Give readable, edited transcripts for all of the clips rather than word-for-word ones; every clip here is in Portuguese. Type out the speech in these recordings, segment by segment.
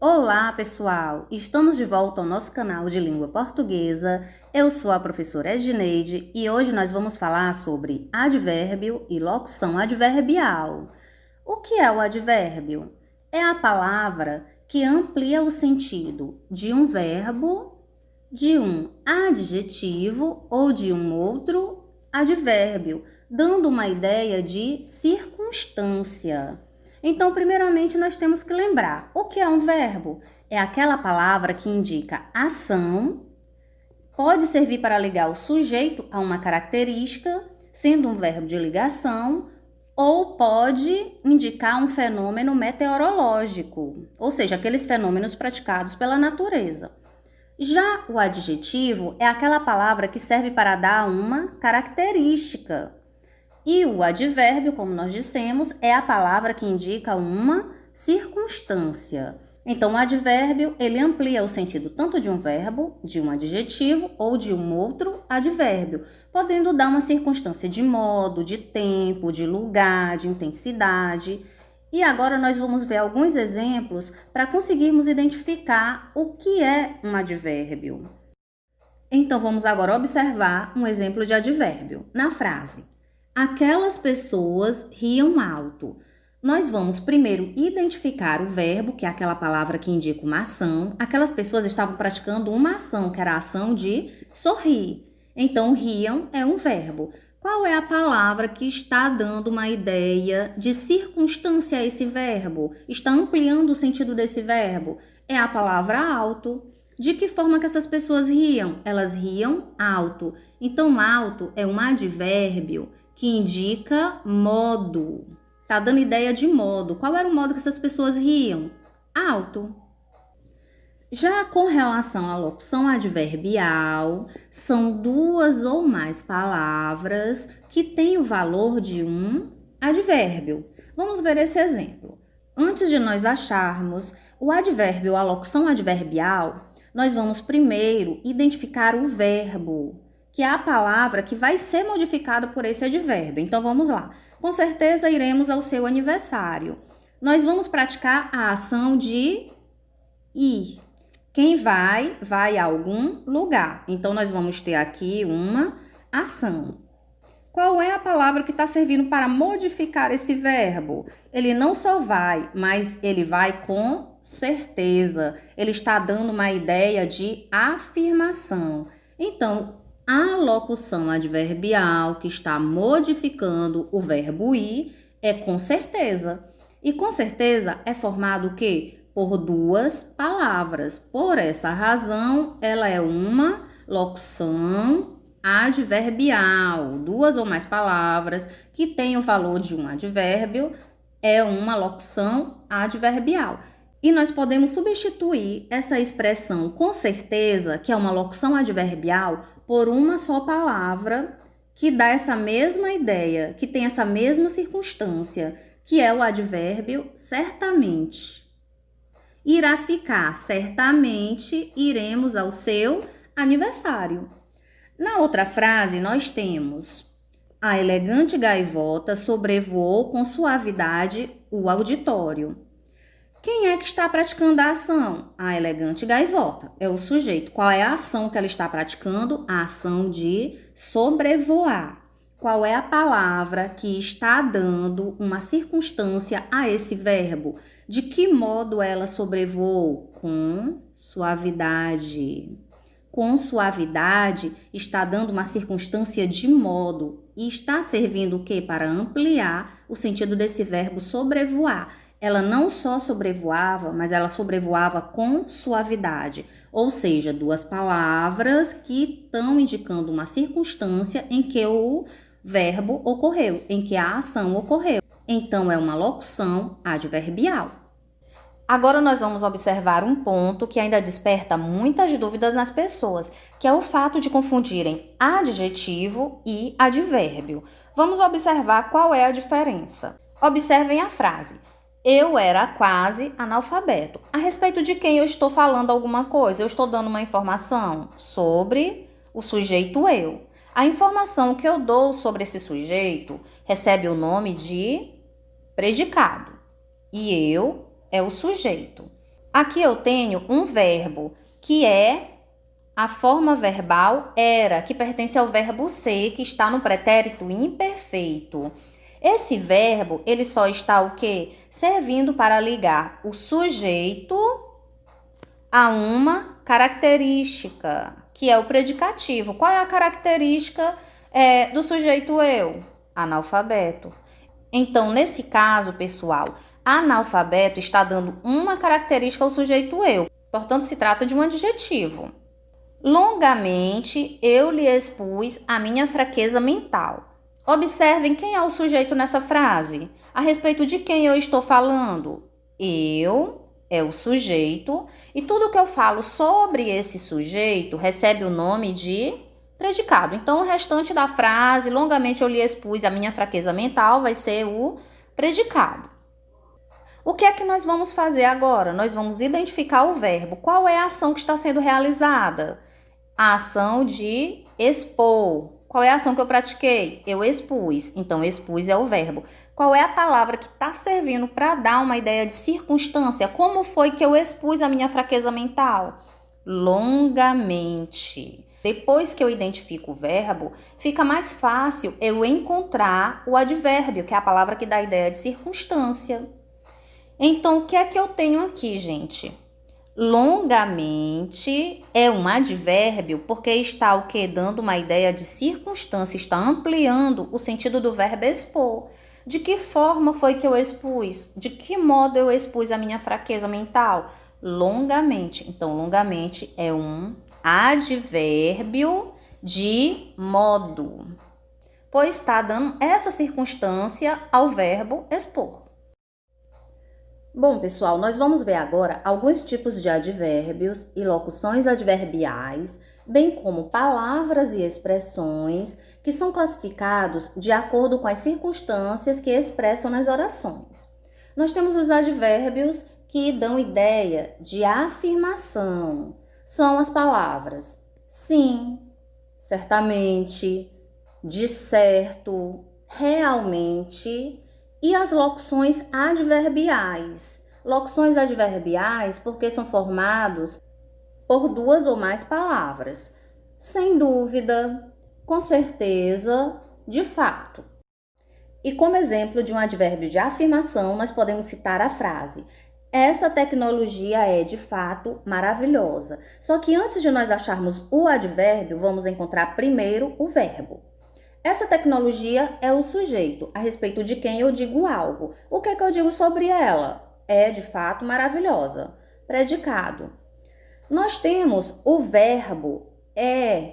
Olá, pessoal! Estamos de volta ao nosso canal de língua portuguesa. Eu sou a professora Edneide e hoje nós vamos falar sobre advérbio e locução adverbial. O que é o advérbio? É a palavra que amplia o sentido de um verbo, de um adjetivo ou de um outro advérbio, dando uma ideia de circunstância. Então, primeiramente, nós temos que lembrar, o que é um verbo? É aquela palavra que indica ação, pode servir para ligar o sujeito a uma característica, sendo um verbo de ligação, ou pode indicar um fenômeno meteorológico, ou seja, aqueles fenômenos praticados pela natureza. Já o adjetivo é aquela palavra que serve para dar uma característica. E o advérbio, como nós dissemos, é a palavra que indica uma circunstância. Então, o advérbio, ele amplia o sentido tanto de um verbo, de um adjetivo ou de um outro advérbio, podendo dar uma circunstância de modo, de tempo, de lugar, de intensidade. E agora nós vamos ver alguns exemplos para conseguirmos identificar o que é um advérbio. Então, vamos agora observar um exemplo de advérbio na frase: aquelas pessoas riam alto. Nós vamos primeiro identificar o verbo, que é aquela palavra que indica uma ação. Aquelas pessoas estavam praticando uma ação, que era a ação de sorrir. Então, riam é um verbo. Qual é a palavra que está dando uma ideia de circunstância a esse verbo? Está ampliando o sentido desse verbo? É a palavra alto. De que forma que essas pessoas riam? Elas riam alto. Então, alto é um advérbio que indica modo. Tá dando ideia de modo. Qual era o modo que essas pessoas riam? Alto. Já com relação à locução adverbial, são duas ou mais palavras que têm o valor de um advérbio. Vamos ver esse exemplo. Antes de nós acharmos o advérbio ou a locução adverbial, nós vamos primeiro identificar o verbo, que é a palavra que vai ser modificada por esse advérbio. Então, vamos lá. Com certeza, iremos ao seu aniversário. Nós vamos praticar a ação de ir. Quem vai a algum lugar. Então, nós vamos ter aqui uma ação. Qual é a palavra que está servindo para modificar esse verbo? Ele não só vai, mas ele vai com certeza. Ele está dando uma ideia de afirmação. Então, a locução adverbial que está modificando o verbo ir é com certeza. E com certeza é formado o quê? Por duas palavras. Por essa razão, ela é uma locução adverbial. Duas ou mais palavras que têm o valor de um advérbio é uma locução adverbial. E nós podemos substituir essa expressão com certeza, que é uma locução adverbial, por uma só palavra que dá essa mesma ideia, que tem essa mesma circunstância, que é o advérbio certamente. Irá ficar, certamente iremos ao seu aniversário. Na outra frase, nós temos: a elegante gaivota sobrevoou com suavidade o auditório. Quem é que está praticando a ação? A elegante gaivota. É o sujeito. Qual é a ação que ela está praticando? A ação de sobrevoar. Qual é a palavra que está dando uma circunstância a esse verbo? De que modo ela sobrevoou? Com suavidade. Com suavidade está dando uma circunstância de modo e está servindo o quê? Para ampliar o sentido desse verbo sobrevoar. Ela não só sobrevoava, mas ela sobrevoava com suavidade. Ou seja, duas palavras que estão indicando uma circunstância em que o verbo ocorreu, em que a ação ocorreu. Então, é uma locução adverbial. Agora nós vamos observar um ponto que ainda desperta muitas dúvidas nas pessoas, que é o fato de confundirem adjetivo e advérbio. Vamos observar qual é a diferença. Observem a frase: eu era quase analfabeto. A respeito de quem eu estou falando alguma coisa? Eu estou dando uma informação sobre o sujeito eu. A informação que eu dou sobre esse sujeito recebe o nome de predicado. E eu é o sujeito. Aqui eu tenho um verbo, que é a forma verbal era, que pertence ao verbo ser, que está no pretérito imperfeito. Esse verbo, ele só está o quê? Servindo para ligar o sujeito a uma característica, que é o predicativo. Qual é a característica do sujeito eu? Analfabeto. Então, nesse caso, pessoal, analfabeto está dando uma característica ao sujeito eu. Portanto, se trata de um adjetivo. Longamente eu lhe expus a minha fraqueza mental. Observem quem é o sujeito nessa frase. A respeito de quem eu estou falando? Eu é o sujeito e tudo que eu falo sobre esse sujeito recebe o nome de predicado. Então, o restante da frase, longamente eu lhe expus a minha fraqueza mental, vai ser o predicado. O que é que nós vamos fazer agora? Nós vamos identificar o verbo. Qual é a ação que está sendo realizada? A ação de expor. Qual é a ação que eu pratiquei? Eu expus. Então, expus é o verbo. Qual é a palavra que está servindo para dar uma ideia de circunstância? Como foi que eu expus a minha fraqueza mental? Longamente. Depois que eu identifico o verbo, fica mais fácil eu encontrar o advérbio, que é a palavra que dá a ideia de circunstância. Então, o que é que eu tenho aqui, gente? Longamente é um advérbio porque está o que? Dando uma ideia de circunstância, está ampliando o sentido do verbo expor. De que forma foi que eu expus? De que modo eu expus a minha fraqueza mental? Longamente. Então, longamente é um advérbio de modo, pois está dando essa circunstância ao verbo expor. Bom, pessoal, nós vamos ver agora alguns tipos de advérbios e locuções adverbiais, bem como palavras e expressões que são classificados de acordo com as circunstâncias que expressam nas orações. Nós temos os advérbios que dão ideia de afirmação. São as palavras sim, certamente, de certo, realmente e as locuções adverbiais. Locuções adverbiais porque são formados por duas ou mais palavras. Sem dúvida, com certeza, de fato. E como exemplo de um advérbio de afirmação, nós podemos citar a frase: essa tecnologia é, de fato, maravilhosa. Só que antes de nós acharmos o advérbio, vamos encontrar primeiro o verbo. Essa tecnologia é o sujeito, a respeito de quem eu digo algo. O que é que eu digo sobre ela? É, de fato, maravilhosa. Predicado. Nós temos o verbo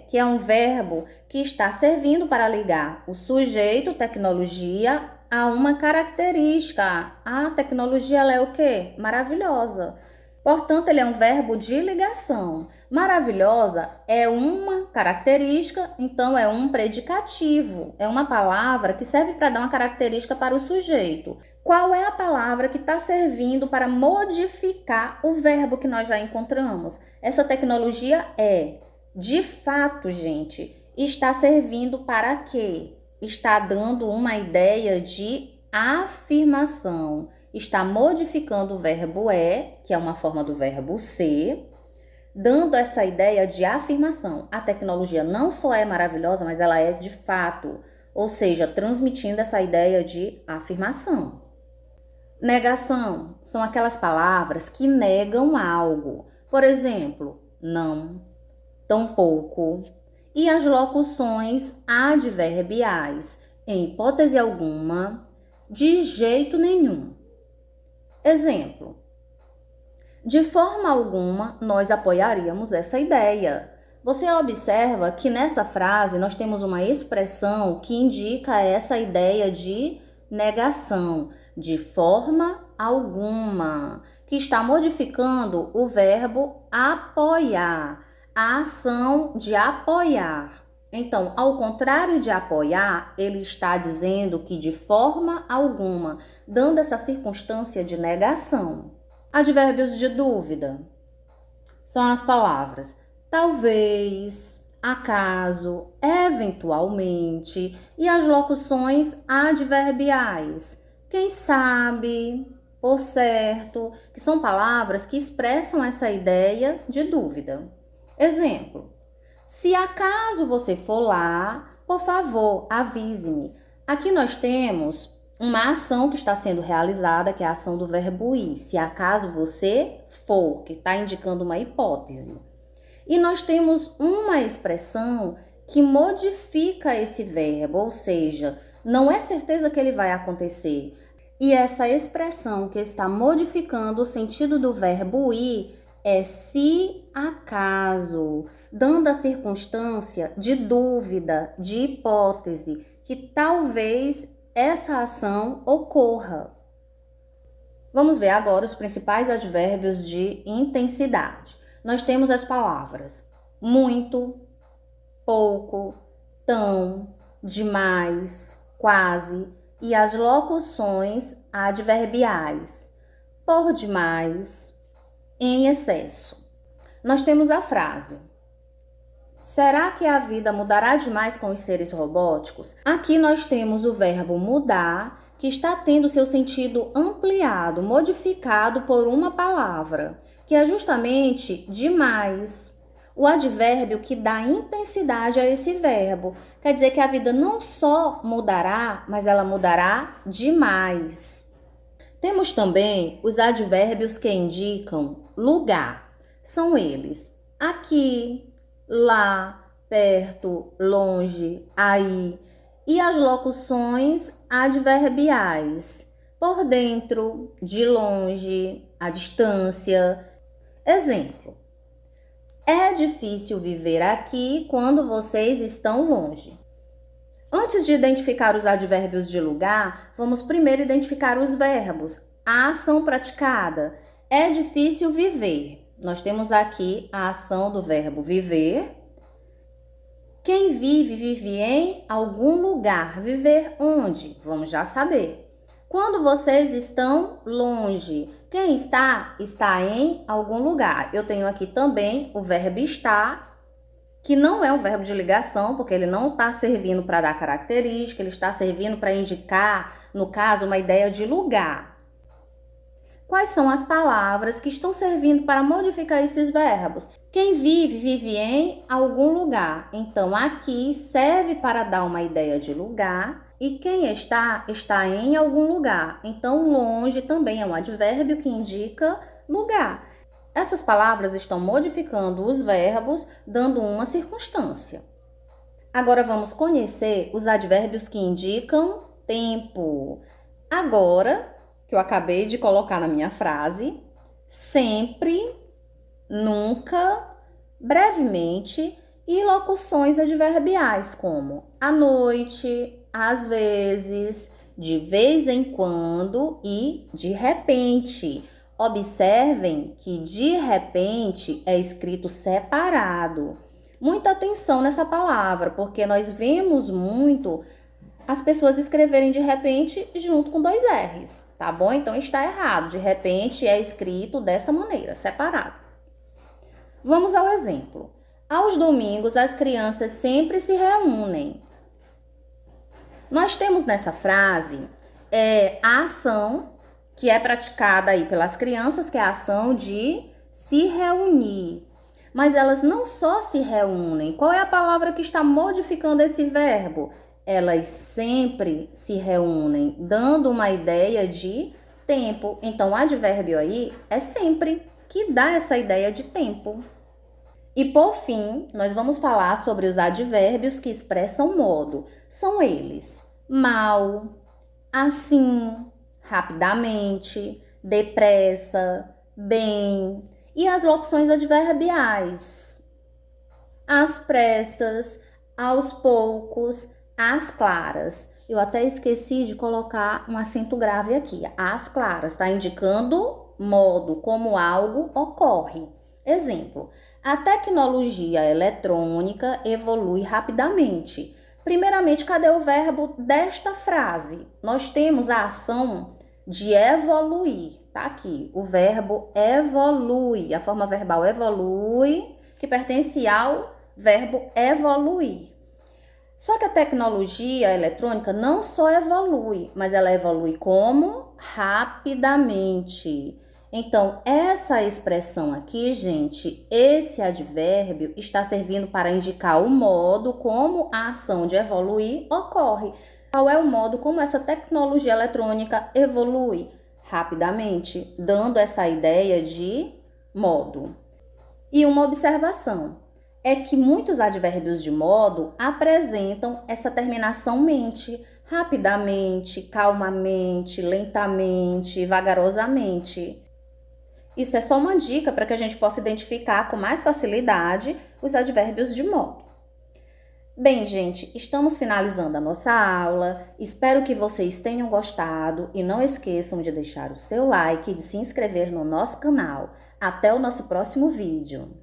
que é um verbo que está servindo para ligar o sujeito, tecnologia, a uma característica. A tecnologia, ela é o quê? Maravilhosa. Portanto, ele é um verbo de ligação. Maravilhosa é uma característica, então é um predicativo. É uma palavra que serve para dar uma característica para o sujeito. Qual é a palavra que está servindo para modificar o verbo que nós já encontramos? Essa tecnologia é, de fato, gente, está servindo para quê? Está dando uma ideia de afirmação. Está modificando o verbo que é uma forma do verbo ser, dando essa ideia de afirmação. A tecnologia não só é maravilhosa, mas ela é de fato, ou seja, transmitindo essa ideia de afirmação. Negação são aquelas palavras que negam algo. Por exemplo, não, tampouco. E as locuções adverbiais, em hipótese alguma, de jeito nenhum. Exemplo: de forma alguma nós apoiaríamos essa ideia. Você observa que nessa frase nós temos uma expressão que indica essa ideia de negação, de forma alguma, que está modificando o verbo apoiar, a ação de apoiar. Então, ao contrário de apoiar, ele está dizendo que de forma alguma, dando essa circunstância de negação. Advérbios de dúvida são as palavras talvez, acaso, eventualmente e as locuções adverbiais. Quem sabe, por certo, que são palavras que expressam essa ideia de dúvida. Exemplo: se acaso você for lá, por favor, avise-me. Aqui nós temos uma ação que está sendo realizada, que é a ação do verbo ir. Se acaso você for, que está indicando uma hipótese. E nós temos uma expressão que modifica esse verbo, ou seja, não é certeza que ele vai acontecer. E essa expressão que está modificando o sentido do verbo ir é se acaso, dando a circunstância de dúvida, de hipótese, que talvez essa ação ocorra. Vamos ver agora os principais advérbios de intensidade. Nós temos as palavras muito, pouco, tão, demais, quase e as locuções adverbiais por demais, em excesso. Nós temos a frase: será que a vida mudará demais com os seres robóticos? Aqui nós temos o verbo mudar, que está tendo seu sentido ampliado, modificado por uma palavra, que é justamente demais. O advérbio que dá intensidade a esse verbo. Quer dizer que a vida não só mudará, mas ela mudará demais. Temos também os advérbios que indicam lugar. São eles: aqui, lá, perto, longe, aí. E as locuções adverbiais: por dentro, de longe, à distância. Exemplo: é difícil viver aqui quando vocês estão longe. Antes de identificar os advérbios de lugar, vamos primeiro identificar os verbos. A ação praticada: é difícil viver. Nós temos aqui a ação do verbo viver. Quem vive, vive em algum lugar. Viver onde? Vamos já saber. Quando vocês estão longe, quem está, está em algum lugar. Eu tenho aqui também o verbo estar, que não é um verbo de ligação, porque ele não está servindo para dar característica, ele está servindo para indicar, no caso, uma ideia de lugar. Quais são as palavras que estão servindo para modificar esses verbos? Quem vive, vive em algum lugar. Então, aqui serve para dar uma ideia de lugar. E quem está, está em algum lugar. Então, longe também é um advérbio que indica lugar. Essas palavras estão modificando os verbos, dando uma circunstância. Agora, vamos conhecer os advérbios que indicam tempo. Agora, que eu acabei de colocar na minha frase: sempre, nunca, brevemente e locuções adverbiais como à noite, às vezes, de vez em quando e de repente. Observem que de repente é escrito separado. Muita atenção nessa palavra, porque nós vemos muito as pessoas escreverem de repente junto com 2 R's, tá bom? Então está errado. De repente é escrito dessa maneira, separado. Vamos ao exemplo. Aos domingos as crianças sempre se reúnem. Nós temos nessa frase a ação que é praticada aí pelas crianças, que é a ação de se reunir. Mas elas não só se reúnem. Qual é a palavra que está modificando esse verbo? Elas sempre se reúnem, dando uma ideia de tempo. Então, o advérbio aí é sempre, que dá essa ideia de tempo. E por fim, nós vamos falar sobre os advérbios que expressam modo. São eles: mal, assim, rapidamente, depressa, bem. E as locuções adverbiais: às pressas, aos poucos, às claras. Eu até esqueci de colocar um acento grave aqui. Às claras, está indicando modo, como algo ocorre. Exemplo: a tecnologia eletrônica evolui rapidamente. Primeiramente, cadê o verbo desta frase? Nós temos a ação de evoluir. Tá aqui, o verbo evolui. A forma verbal evolui, que pertence ao verbo evoluir. Só que a tecnologia eletrônica não só evolui, mas ela evolui como? Rapidamente. Então, essa expressão aqui, gente, esse advérbio está servindo para indicar o modo como a ação de evoluir ocorre. Qual é o modo como essa tecnologia eletrônica evolui? Rapidamente, dando essa ideia de modo. E uma observação é que muitos advérbios de modo apresentam essa terminação mente, rapidamente, calmamente, lentamente, vagarosamente. Isso é só uma dica para que a gente possa identificar com mais facilidade os advérbios de modo. Bem, gente, estamos finalizando a nossa aula. Espero que vocês tenham gostado e não esqueçam de deixar o seu like e de se inscrever no nosso canal. Até o nosso próximo vídeo.